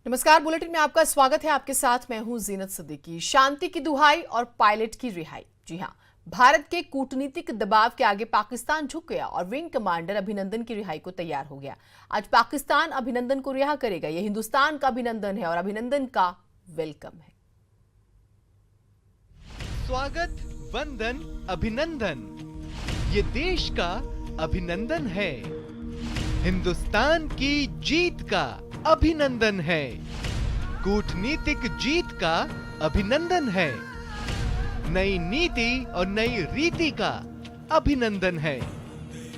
नमस्कार, बुलेटिन में आपका स्वागत है। आपके साथ मैं हूं जीनत सिद्दीकी। शांति की दुहाई और पायलट की रिहाई। जी हां, भारत के कूटनीतिक दबाव के आगे पाकिस्तान झुक गया और विंग कमांडर अभिनंदन की रिहाई को तैयार हो गया। आज पाकिस्तान अभिनंदन को रिहा करेगा। यह हिंदुस्तान का अभिनंदन है और अभिनंदन का वेलकम है। स्वागत, वंदन, अभिनंदन, ये देश का अभिनंदन है। हिंदुस्तान की जीत का अभिनंदन है। कूटनीतिक जीत का अभिनंदन है। नई नीति और नई रीति का अभिनंदन है।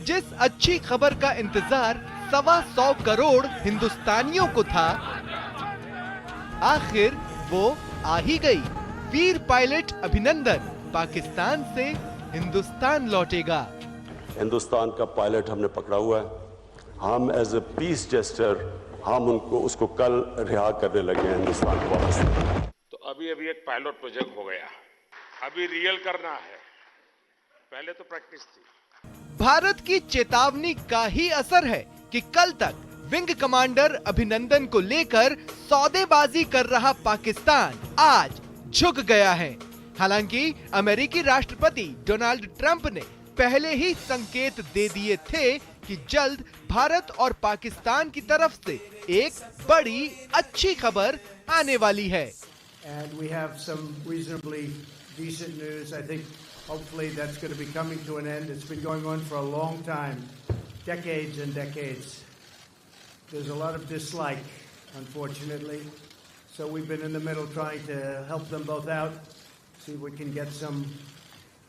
जिस अच्छी खबर का इंतजार 125 करोड़ हिंदुस्तानियों को था, आखिर वो आ ही गई। वीर पायलट अभिनंदन पाकिस्तान से हिंदुस्तान लौटेगा। हिंदुस्तान का पायलट हमने पकड़ा हुआ है। हम एज ए पीस जेस्टर हम उसको कल रिहा करने लगे हैं हिंदुस्तान को वापस। तो अभी एक पायलट प्रोजेक्ट हो गया, अभी रियल करना है, पहले तो प्रैक्टिस थी। भारत की चेतावनी का ही असर है कि कल तक विंग कमांडर अभिनंदन को लेकर सौदेबाजी कर रहा पाकिस्तान आज झुक गया है। हालांकि अमेरिकी राष्ट्रपति डोनाल्ड ट्रंप ने पहले ही संकेत दे दिए थे कि जल्द भारत और पाकिस्तान की तरफ से एक बड़ी अच्छी खबर आने वाली है। And we have some reasonably decent news. I think hopefully that's going to be coming to an end. It's been going on for a long time, decades and decades. There's a lot of dislike, unfortunately. So we've been in the middle trying to help them both out, see if we can get some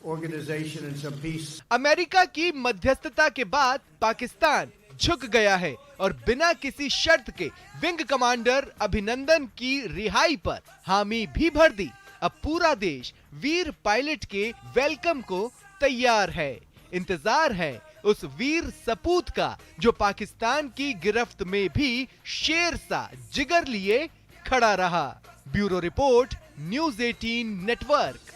organization and some peace. America की मध्यस्थता के बाद पाकिस्तान झुक गया है और बिना किसी शर्त के विंग कमांडर अभिनंदन की रिहाई पर हामी भी भर दी। अब पूरा देश वीर पायलट के वेलकम को तैयार है। इंतजार है उस वीर सपूत का जो पाकिस्तान की गिरफ्त में भी शेर सा जिगर लिए खड़ा रहा। Bureau report, news 18 network.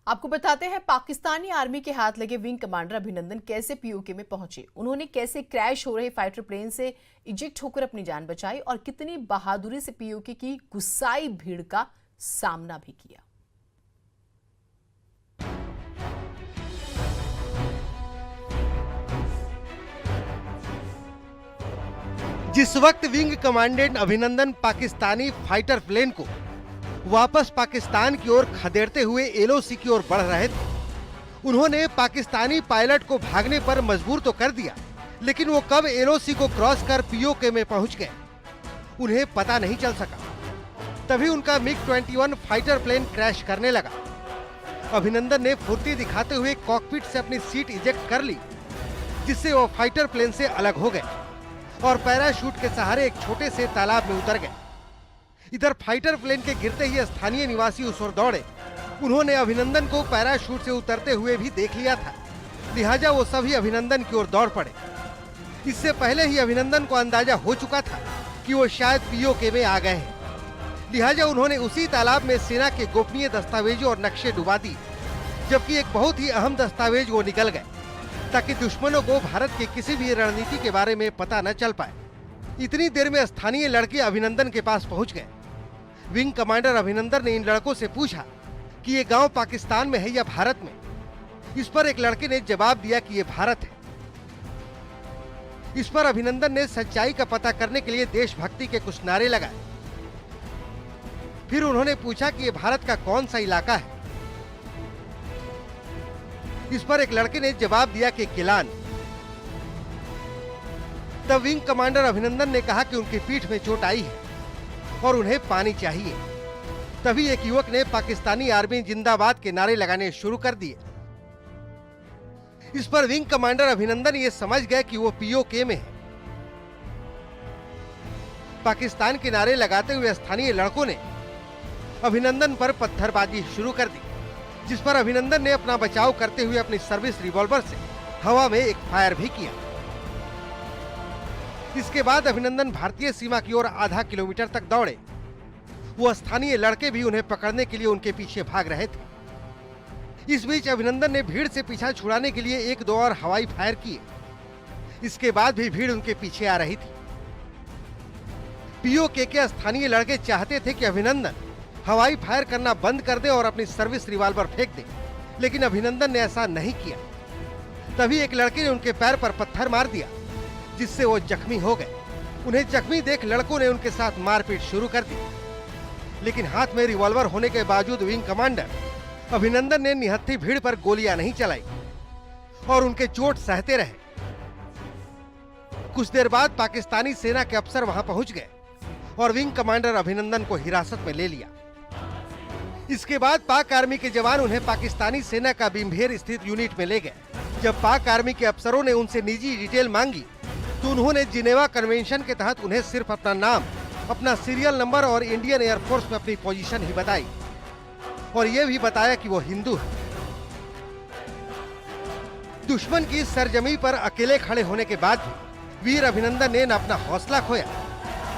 आपको बताते हैं पाकिस्तानी आर्मी के हाथ लगे विंग कमांडर अभिनंदन कैसे पीओके में पहुंचे, उन्होंने कैसे क्रैश हो रहे फाइटर प्लेन से इजेक्ट होकर अपनी जान बचाई और कितनी बहादुरी से पीओके की गुस्साई भीड़ का सामना भी किया। जिस वक्त विंग कमांडेंट अभिनंदन पाकिस्तानी फाइटर प्लेन को वापस पाकिस्तान की ओर खदेड़ते हुए एलओसी की ओर बढ़ रहे थे, उन्होंने पाकिस्तानी पायलट को भागने पर मजबूर तो कर दिया, लेकिन वो कब एलओसी को क्रॉस कर पीओके में पहुंच गए उन्हें पता नहीं चल सका। तभी उनका मिग-21 फाइटर प्लेन क्रैश करने लगा। अभिनंदन ने फुर्ती दिखाते हुए कॉकपिट से अपनी सीट इजेक्ट कर ली, जिससे वो फाइटर प्लेन से अलग हो गए और पैराशूट के सहारे एक छोटे से तालाब में उतर गए। इधर फाइटर प्लेन के गिरते ही स्थानीय निवासी उस ओर दौड़े। उन्होंने अभिनंदन को पैराशूट से उतरते हुए भी देख लिया था, लिहाजा वो सभी अभिनंदन की ओर दौड़ पड़े। इससे पहले ही अभिनंदन को अंदाजा हो चुका था कि वो शायद पीओके में आ गए हैं, लिहाजा उन्होंने उसी तालाब में सेना के गोपनीय दस्तावेजों और नक्शे डुबा दिए, जबकि एक बहुत ही अहम दस्तावेज वो निकल गए, ताकि दुश्मनों को भारत की किसी भी रणनीति के बारे में पता न चल पाए। इतनी देर में स्थानीय लड़के अभिनंदन के पास पहुंच गए। विंग कमांडर अभिनंदन ने इन लड़कों से पूछा कि ये गांव पाकिस्तान में है या भारत में। इस पर एक लड़के ने जवाब दिया कि ये भारत है। इस पर अभिनंदन ने सच्चाई का पता करने के लिए देशभक्ति के कुछ नारे लगाए। फिर उन्होंने पूछा कि ये भारत का कौन सा इलाका है। इस पर एक लड़के ने जवाब दिया कि किलान। तब विंग कमांडर अभिनंदन ने कहा कि उनकी पीठ में चोट आई है और उन्हें पानी चाहिए। तभी एक युवक ने पाकिस्तानी आर्मी जिंदाबाद के नारे लगाने शुरू कर दिए। इस पर विंग कमांडर अभिनंदन ये समझ गए कि वो पीओके में है। पाकिस्तान के नारे लगाते हुए स्थानीय लड़कों ने अभिनंदन पर पत्थरबाजी शुरू कर दी, जिस पर अभिनंदन ने अपना बचाव करते हुए अपनी सर्विस रिवॉल्वर से हवा में एक फायर भी किया। इसके बाद अभिनंदन भारतीय सीमा की ओर आधा किलोमीटर तक दौड़े। वो स्थानीय लड़के भी उन्हें पकड़ने के लिए उनके पीछे भाग रहे थे। इस बीच अभिनंदन ने भीड़ से पीछा छुड़ाने के लिए एक दो और हवाई फायर किए, इसके बाद भी भीड़ उनके पीछे आ रही थी। पीओके के स्थानीय लड़के चाहते थे कि अभिनंदन हवाई फायर करना बंद कर दे और अपनी सर्विस रिवॉल्वर फेंक दे, लेकिन अभिनंदन ने ऐसा नहीं किया। तभी एक लड़के ने उनके पैर पर पत्थर मार दिया, जिससे वो जख्मी हो गए। उन्हें जख्मी देख लड़कों ने उनके साथ मारपीट शुरू कर दी, लेकिन हाथ में रिवॉल्वर होने के बावजूद विंग कमांडर अभिनंदन ने निहत्थी भीड़ पर गोलियां नहीं चलाई और उनके चोट सहते रहे। कुछ देर बाद पाकिस्तानी सेना के अफसर वहां पहुंच गए और विंग कमांडर अभिनंदन को हिरासत में ले लिया। इसके बाद पाक आर्मी के जवान उन्हें पाकिस्तानी सेना का बिम्भेर स्थित यूनिट में ले गए। जब पाक आर्मी के अफसरों ने उनसे निजी डिटेल मांगी तो उन्होंने जिनेवा कन्वेंशन के तहत उन्हें सिर्फ अपना नाम, अपना सीरियल नंबर और इंडियन एयरफोर्स में अपनी पोजीशन ही बताई और यह भी बताया कि वो हिंदू है। दुश्मन की सरजमी पर अकेले खड़े होने के बाद भी वीर अभिनंदन ने न अपना हौसला खोया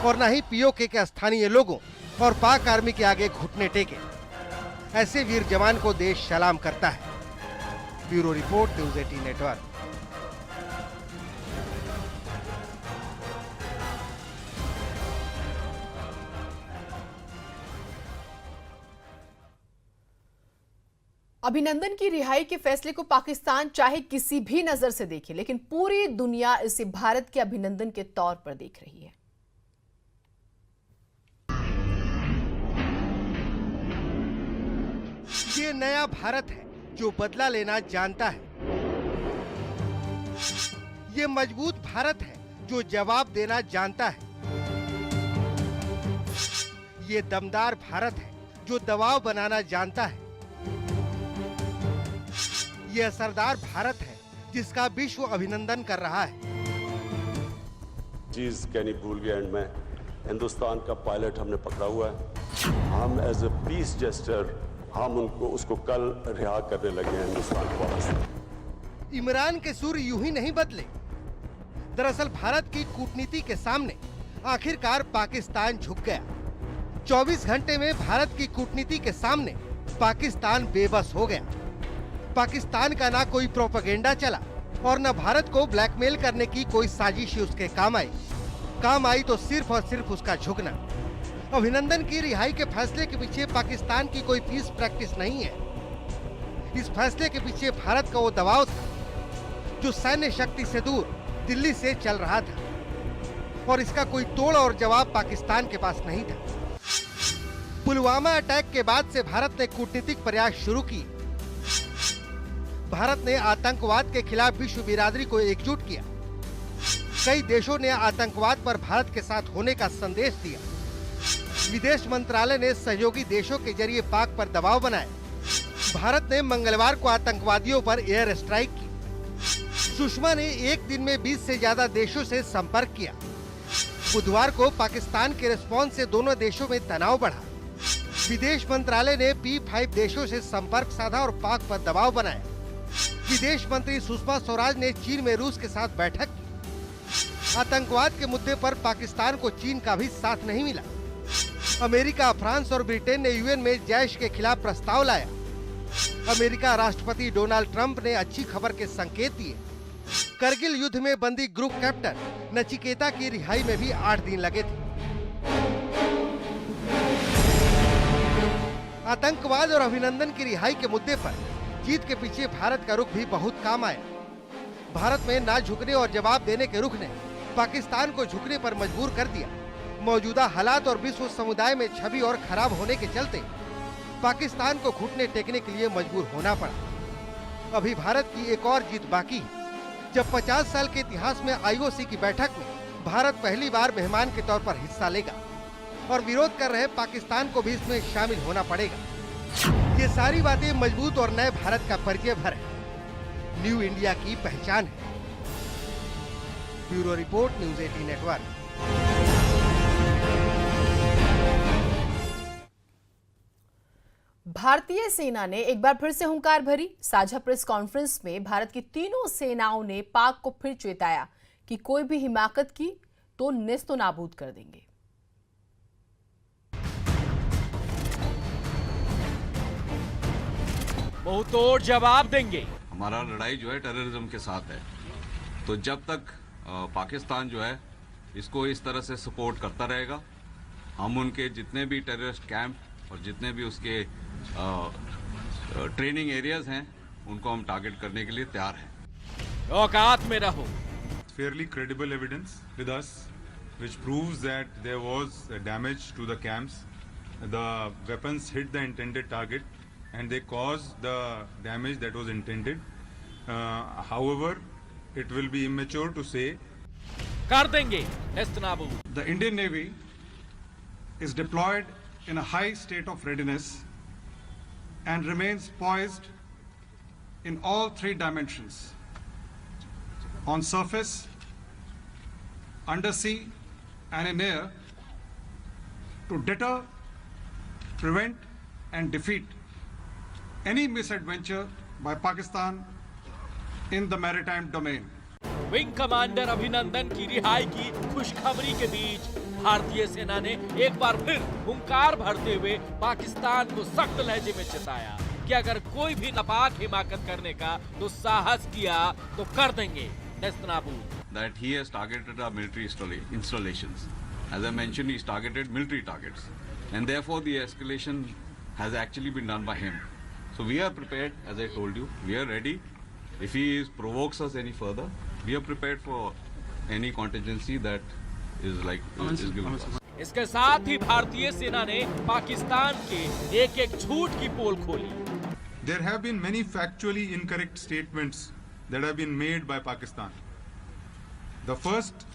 और न ही पीओके के स्थानीय लोगों और पाक आर्मी के आगे घुटने टेके। ऐसे वीर जवान को देश सलाम करता है। Bureau report, news 18 network. अभिनंदन की रिहाई के फैसले को पाकिस्तान चाहे किसी भी नजर से देखे, लेकिन पूरी दुनिया इसे भारत के अभिनंदन के तौर पर देख रही है। ये नया भारत है जो बदला लेना जानता है। ये मजबूत भारत है जो जवाब देना जानता है। ये दमदार भारत है जो दबाव बनाना जानता है। ये असरदार भारत है जिसका विश्व अभिनंदन कर रहा है। चीज कहनी भूल गया एंड में, हिंदुस्तान का पायलट हमने पकड़ा हुआ है। हम एज ए पीस जेस्टर हम उसको कल रिहा करने लगे हैं हिंदुस्तान को वापस। इमरान के सुर यूं ही नहीं बदले। दरअसल भारत की कूटनीति के सामने आखिरकार पाकिस्तान झुक गया। 24 घंटे में भारत की कूटनीति के सामने पाकिस्तान बेबस हो गया। पाकिस्तान का ना कोई प्रोपेगेंडा चला और न भारत को ब्लैकमेल करने की कोई साजिश उसके काम आई तो सिर्फ और सिर्फ उसका झुकना। अभिनंदन की रिहाई के फैसले के पीछे पाकिस्तान की कोई पीस प्रैक्टिस नहीं है। इस फैसले के पीछे भारत का वो दबाव था जो सैन्य शक्ति से दूर दिल्ली से चल रहा था और इसका कोई तोड़ और जवाब पाकिस्तान के पास नहीं था। पुलवामा अटैक के बाद से भारत ने कूटनीतिक प्रयास शुरू किए। भारत ने आतंकवाद के खिलाफ विश्व बिरादरी को एकजुट किया। कई देशों ने आतंकवाद पर भारत के साथ होने का संदेश दिया। विदेश मंत्रालय ने सहयोगी देशों के जरिए पाक पर दबाव बनाया। भारत ने मंगलवार को आतंकवादियों पर एयर स्ट्राइक की। सुषमा ने एक दिन में 20 से ज्यादा देशों से संपर्क किया। बुधवार को पाकिस्तान के रिस्पॉन्स से दोनों देशों में तनाव बढ़ा। विदेश मंत्रालय ने P5 देशों से संपर्क साधा और पाक पर दबाव बनाया। विदेश मंत्री सुषमा स्वराज ने चीन में रूस के साथ बैठक की। आतंकवाद के मुद्दे पर पाकिस्तान को चीन का भी साथ नहीं मिला। अमेरिका, फ्रांस और ब्रिटेन ने यूएन में जैश के खिलाफ प्रस्ताव लाया। अमेरिका राष्ट्रपति डोनाल्ड ट्रंप ने अच्छी खबर के संकेत दिए। करगिल युद्ध में बंदी ग्रुप कैप्टन नचिकेता की रिहाई में भी 8 दिन लगे थे। आतंकवाद और अभिनंदन की रिहाई के मुद्दे पर जीत के पीछे भारत का रुख भी बहुत काम आया। भारत में ना झुकने और जवाब देने के रुख ने पाकिस्तान को झुकने पर मजबूर कर दिया। मौजूदा हालात और विश्व समुदाय में छवि और खराब होने के चलते पाकिस्तान को घुटने टेकने के लिए मजबूर होना पड़ा। अभी भारत की एक और जीत बाकी है, जब 50 साल के इतिहास में आईओसी की बैठक में भारत पहली बार मेहमान के तौर पर हिस्सा लेगा और विरोध कर रहे पाकिस्तान को भी इसमें शामिल होना पड़ेगा। ये सारी बातें मजबूत और नए भारत का परिचय भर है, न्यू इंडिया की पहचान है। Bureau report, news 18 network. भारतीय सेना ने एक बार फिर से हुंकार भरी। साझा प्रेस कॉन्फ्रेंस में भारत की तीनों सेनाओं ने पाक को फिर चेताया कि कोई भी हिमाकत की तो नेस्तो नाबूद कर देंगे। बहुतोड़ जवाब देंगे। हमारा लड़ाई जो है टेररिज्म के साथ है, तो जब तक पाकिस्तान जो है इसको इस तरह से सपोर्ट करता रहेगा। हम उनके जितने भी टेररिस्ट कैंप और जितने भी उसके ट्रेनिंग एरियाज हैं उनको हम टारगेट करने के लिए तैयार हैं। औकात में रहो। Fairly credible evidence with us which proves that there was damage to the camps. The weapons hit the intended target and they caused the damage that was intended. However, it will be immature to say कर देंगे नेस्तनाबूद। The Indian Navy is deployed in a high state of readiness and remains poised in all three dimensions: on surface, undersea, and in air, to deter, prevent, and defeat any misadventure by Pakistan in the maritime domain. Wing commander अभिनंदन की रिहाई की खुशखबरी के बीच भारतीय सेना ने एक बार फिर हुंकार भरते हुए पाकिस्तान को सख्त लहजे में चेताया कि अगर कोई भी नापाक हिमाकत करने का तो साहस किया तो कर देंगे नेस्तनाबूद। That he has targeted our military installations. As I mentioned, he's targeted military targets, and therefore the escalation has actually been done by him. So we are prepared, as I told you, we are ready. If he provokes us any further, we are prepared for any contingency that is given to us. इसके साथ ही भारतीय सेना ने पाकिस्तान के एक-एक झूठ की पोल खोली। there have been many factually incorrect statements that have been made by Pakistan. The first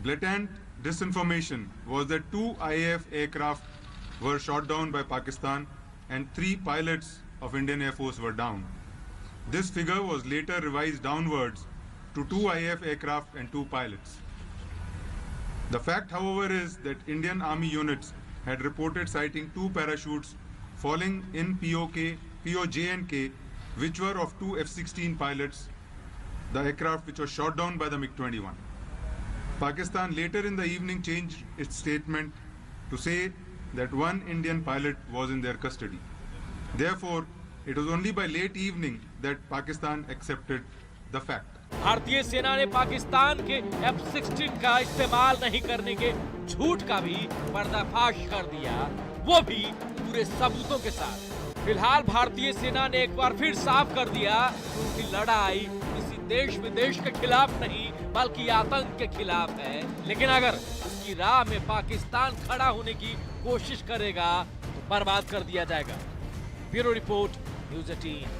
blatant disinformation was that 2 IAF aircraft were shot down by Pakistan and 3 pilots of Indian Air Force were down. This figure was later revised downwards to 2 IAF aircraft and 2 pilots. The fact, however, is that Indian Army units had reported sighting 2 parachutes falling in POJ&K, which were of 2 F-16 pilots, the aircraft which was shot down by the MiG-21. Pakistan later in the evening changed its statement to say that 1 Indian pilot was in their custody. Therefore, it was only by late evening that Pakistan accepted the fact. भारतीय सेना ने पाकिस्तान के F-16 का इस्तेमाल नहीं करने के झूठ का भी पर्दाफाश कर दिया, वो भी पूरे सबूतों के साथ। फिलहाल भारतीय सेना ने एक बार फिर साफ कर दिया कि उनकी लड़ाई किसी देश विदेश के खिलाफ नहीं बल्कि आतंक के खिलाफ है, लेकिन अगर उसकी राह में पाकिस्तान खड़ा होने की कोशिश करेगा तो बर्बाद कर दिया जाएगा। Bureau report, news 18।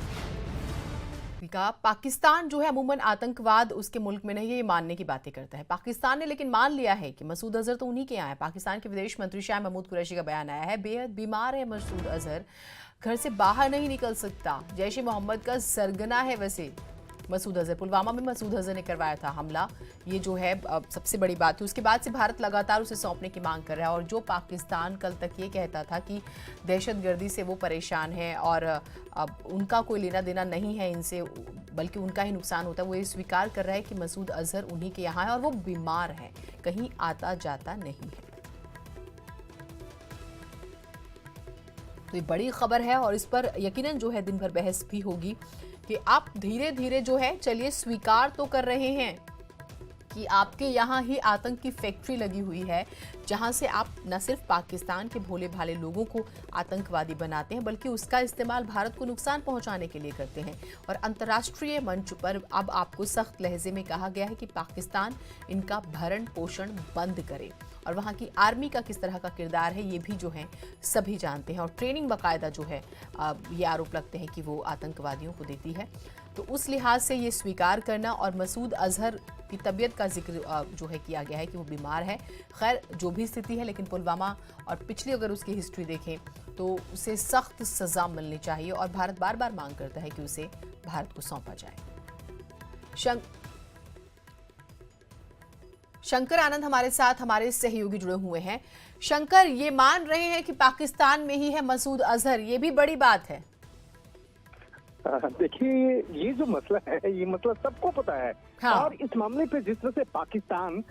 का पाकिस्तान जो है अमूमन आतंकवाद उसके मुल्क में नहीं है, ये मानने की बातें करता है। पाकिस्तान ने लेकिन मान लिया है कि मसूद अजहर तो उन्हीं के यहाँ है। पाकिस्तान के विदेश मंत्री शाह महमूद कुरैशी का बयान आया है, बेहद बीमार है मसूद अजहर, घर से बाहर नहीं निकल सकता, जैश ए मोहम्मद का सरगना है। वैसे मसूद अजहर, पुलवामा में मसूद अजहर ने करवाया था हमला, ये जो है सबसे बड़ी बात है। उसके बाद से भारत लगातार उसे सौंपने की मांग कर रहा है, और जो पाकिस्तान कल तक ये कहता था कि दहशतगर्दी से वो परेशान है और अब उनका कोई लेना देना नहीं है इनसे, बल्कि उनका ही नुकसान होता है, वो ये स्वीकार कर रहा है कि मसूद अजहर उन्हीं के यहाँ है और वो बीमार है, कहीं आता जाता नहीं है। तो ये बड़ी खबर है और इस पर यकीनन जो है दिन भर बहस भी होगी कि आप धीरे धीरे जो है चलिए स्वीकार तो कर रहे हैं कि आपके यहाँ ही आतंक की फैक्ट्री लगी हुई है, जहाँ से आप न सिर्फ पाकिस्तान के भोले भाले लोगों को आतंकवादी बनाते हैं बल्कि उसका इस्तेमाल भारत को नुकसान पहुँचाने के लिए करते हैं। और अंतर्राष्ट्रीय मंच पर अब आपको सख्त लहजे में कहा गया है कि पाकिस्तान इनका भरण पोषण बंद करे, और वहाँ की आर्मी का किस तरह का किरदार है ये भी जो है सभी जानते हैं। और ट्रेनिंग बाकायदा जो है ये आरोप लगते हैं कि वो आतंकवादियों को देती है। तो उस लिहाज से ये स्वीकार करना, और मसूद अजहर की तबीयत का जिक्र जो है किया गया है कि वो बीमार है। खैर जो भी स्थिति है, लेकिन पुलवामा और पिछली अगर उसकी हिस्ट्री देखें तो उसे सख्त सज़ा मिलनी चाहिए और भारत बार बार मांग करता है कि उसे भारत को सौंपा जाए। शंकर आनंद हमारे साथ, हमारे सहयोगी जुड़े हुए हैं। शंकर, ये मान रहे हैं कि पाकिस्तान में ही है मसूद अजहर, ये भी बड़ी बात है। देखिए, ये जो मसला है ये मसला सबको पता है। हाँ। और इस मामले पे जिस तरह से पाकिस्तान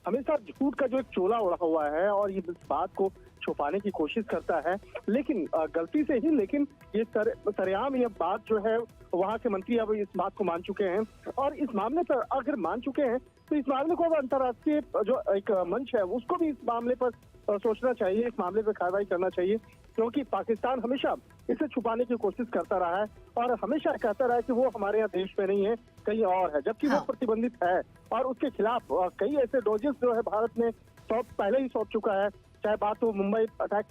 हमेशा झूठ का जो एक चोला ओढ़ा हुआ है और ये इस बात को छुपाने की कोशिश करता है, लेकिन गलती से ही, लेकिन ये सरेआम ये बात जो है वहाँ के मंत्री अब इस बात को मान चुके हैं और इस मामले पर अगर मान चुके हैं तो इस मामले को अब अंतर्राष्ट्रीय जो एक मंच है उसको भी इस मामले पर सोचना चाहिए, इस मामले पर कार्रवाई करना चाहिए, क्योंकि पाकिस्तान हमेशा इसे छुपाने की कोशिश करता रहा है और हमेशा कहता रहा है कि वो हमारे यहाँ देश में नहीं है, कहीं और है, जबकि वो प्रतिबंधित है और उसके खिलाफ कई ऐसे डोजेस जो है भारत ने पहले ही सौंप चुका है। चाहे बात हो मुंबई अटैक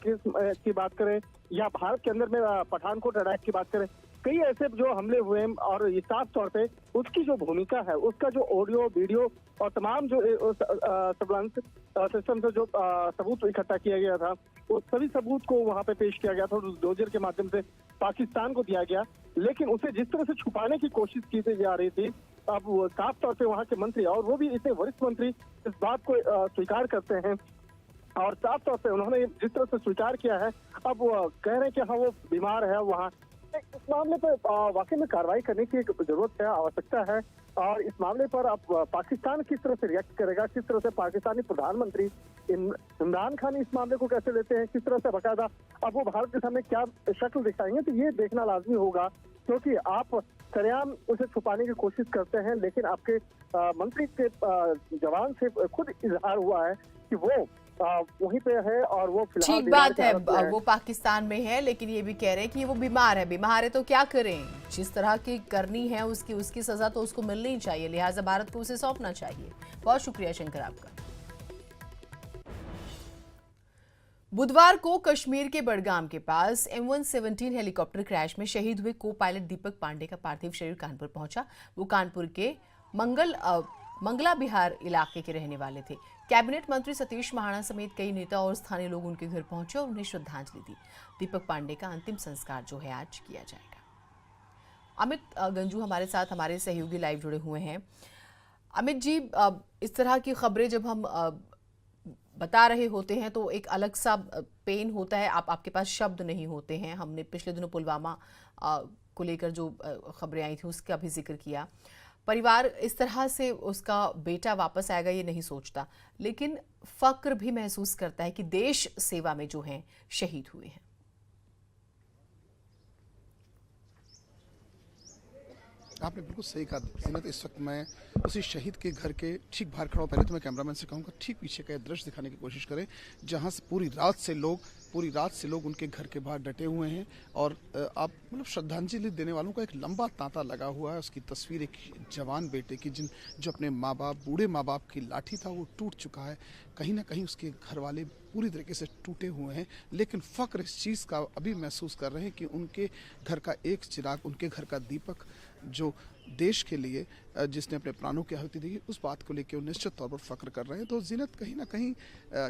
की बात करें या भारत के अंदर में पठानकोट अटैक की बात करें, कई ऐसे जो हमले हुए हैं और ये साफ तौर पे उसकी जो भूमिका है, उसका जो ऑडियो वीडियो और तमाम जो सर्विलांस सिस्टम से जो सबूत इकट्ठा किया गया था, उस सभी सबूत को वहां पे पेश किया गया था और उस डोजर के माध्यम से पाकिस्तान को दिया गया, लेकिन उसे जिस तरह से छुपाने की कोशिश की जा रही थी, अब वो साफ तौर पे वहाँ के मंत्री और वो भी इतने वरिष्ठ मंत्री इस बात को स्वीकार करते हैं और साफ तौर पे उन्होंने जिस तरह से स्वीकार किया है, अब वो कह रहे हैं कि हाँ वो बीमार है वहाँ। इस मामले पर वाकई में कार्रवाई करने की जरूरत है, आवश्यकता है और इस मामले पर अब पाकिस्तान किस तरह से रिएक्ट करेगा, किस तरह से पाकिस्तानी प्रधानमंत्री इमरान खान इस मामले को कैसे लेते हैं, किस तरह से बकायदा अब वो भारत के सामने क्या शक्ल दिखाएंगे, तो ये देखना लाजमी होगा, क्योंकि आप सरेआम उसे छुपाने की कोशिश करते हैं, लेकिन आपके मंत्री के जवान से खुद इजहार हुआ है कि वो वहीं पे है और वो फिलहाल ठीक बात है, वो पाकिस्तान में है, लेकिन ये भी कह रहे हैं कि वो बीमार है तो क्या करें, जिस तरह की करनी है उसकी सजा तो उसको मिलनी चाहिए, लिहाजा भारत को उसे सौंपना चाहिए। बहुत शुक्रिया शंकर आपका। बुधवार को कश्मीर के बडगाम के पास M117 हेलीकॉप्टर क्रैश में शहीद हुए को पायलट दीपक पांडे का पार्थिव शरीर कानपुर पहुंचा। वो कानपुर के मंगला बिहार इलाके के रहने वाले थे। कैबिनेट मंत्री सतीश महाना समेत कई नेता और स्थानीय लोग उनके घर पहुंचे और उन्हें श्रद्धांजलि दी। दीपक पांडे का अंतिम संस्कार जो है आज किया जाएगा। अमित गंजू हमारे साथ, हमारे सहयोगी लाइव जुड़े हुए हैं। अमित जी, इस तरह की खबरें जब हम बता रहे होते हैं तो एक अलग सा पेन होता है, आपके पास शब्द नहीं होते हैं। हमने पिछले दिनों पुलवामा को लेकर जो खबरें आई थी उसका भी जिक्र किया। परिवार इस तरह से उसका बेटा वापस आएगा ये नहीं सोचता, लेकिन फक्र भी महसूस करता है कि देश सेवा में जो हैं शहीद हुए हैं। आपने बिल्कुल सही कहा जीनत। इस वक्त मैं उसी शहीद के घर के ठीक बाहर खड़ा हूं। पहले तो मैं कैमरामैन से कहूँगा ठीक पीछे का दृश्य दिखाने की कोशिश करें, जहां से पूरी रात से लोग उनके घर के बाहर डटे हुए हैं और आप मतलब श्रद्धांजलि देने वालों का एक लंबा तांता लगा हुआ है। उसकी तस्वीर एक जवान बेटे की जो अपने माँ बाप, बूढ़े माँ बाप की लाठी था वो टूट चुका है। कहीं ना कहीं उसके घर वाले पूरी तरीके से टूटे हुए हैं, लेकिन फक्र इस चीज़ का अभी महसूस कर रहे हैं कि उनके घर का एक चिराग, उनके घर का दीपक जो देश के लिए जिसने अपने प्राणों की आहुति दी, उस बात को लेकर निश्चित तौर पर फक्र कर रहे हैं। तो जीनत कहीं ना कहीं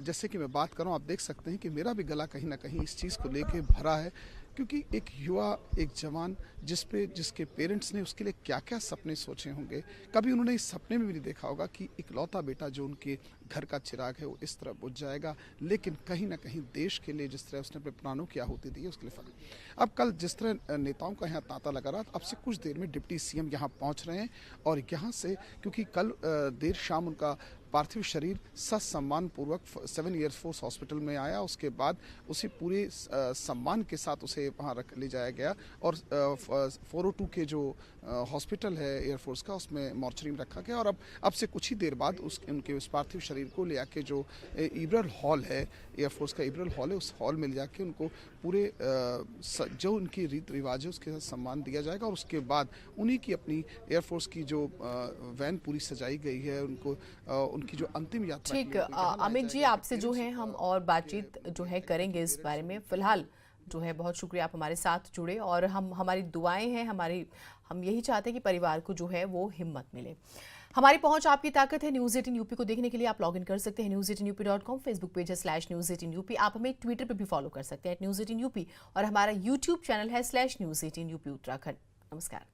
जैसे कि मैं बात कर रहा हूँ, आप देख सकते हैं कि मेरा भी गला कहीं ना कहीं इस चीज़ को लेकर भरा है, क्योंकि एक युवा, एक जवान जिसके पेरेंट्स ने उसके लिए क्या क्या सपने सोचे होंगे, कभी उन्होंने इस सपने में भी नहीं देखा होगा कि इकलौता बेटा जो उनके घर का चिराग है वो इस तरह बुझ जाएगा। लेकिन कहीं ना कहीं देश के लिए जिस तरह उसने अपने प्राणों की आहुति दी है उसके लिए फर्क। अब कल जिस तरह नेताओं का यहाँ तांता लगा रहा, अब से कुछ देर में डिप्टी सीएम यहाँ पहुँच रहे हैं और यहाँ से क्योंकि कल देर शाम उनका पार्थिव शरीर ससम्मान पूर्वक 7 ईयर्स फोर्स हॉस्पिटल में आया। उसके बाद उसे पूरे सम्मान के साथ उसे वहाँ रख ले जाया गया और 402 के जो हॉस्पिटल है एयरफोर्स का, उसमें मॉर्चरी में रखा गया। और अब से कुछ ही देर बाद उनके उस पार्थिव शरीर को ले आके जो इब्रल हॉल है, एयरफोर्स का इब्रल हॉल है, उस हॉल में ले जाके उनको पूरे जो उनकी रीत रिवाज है उसके साथ सम्मान दिया जाएगा। और उसके बाद उन्हीं की अपनी एयरफोर्स की जो वैन पूरी सजाई गई है, उनकी जो अंतिम यात्रा। ठीक, अमित जी आपसे जो है हम और बातचीत जो है करेंगे इस बारे में। फिलहाल जो है बहुत शुक्रिया आप हमारे साथ जुड़े और हमारी दुआएं हैं, हम यही चाहते हैं कि परिवार को जो है वो हिम्मत मिले। हमारी पहुंच आपकी ताकत है। न्यूज़ 18 यूपी को देखने के लिए आप लॉग इन कर सकते हैं news18up.com, फेसबुक पेज है /news18up। आप हमें ट्विटर पर भी फॉलो कर सकते हैं @news18up और हमारा यूट्यूब चैनल है /news18up उत्तराखंड। नमस्कार।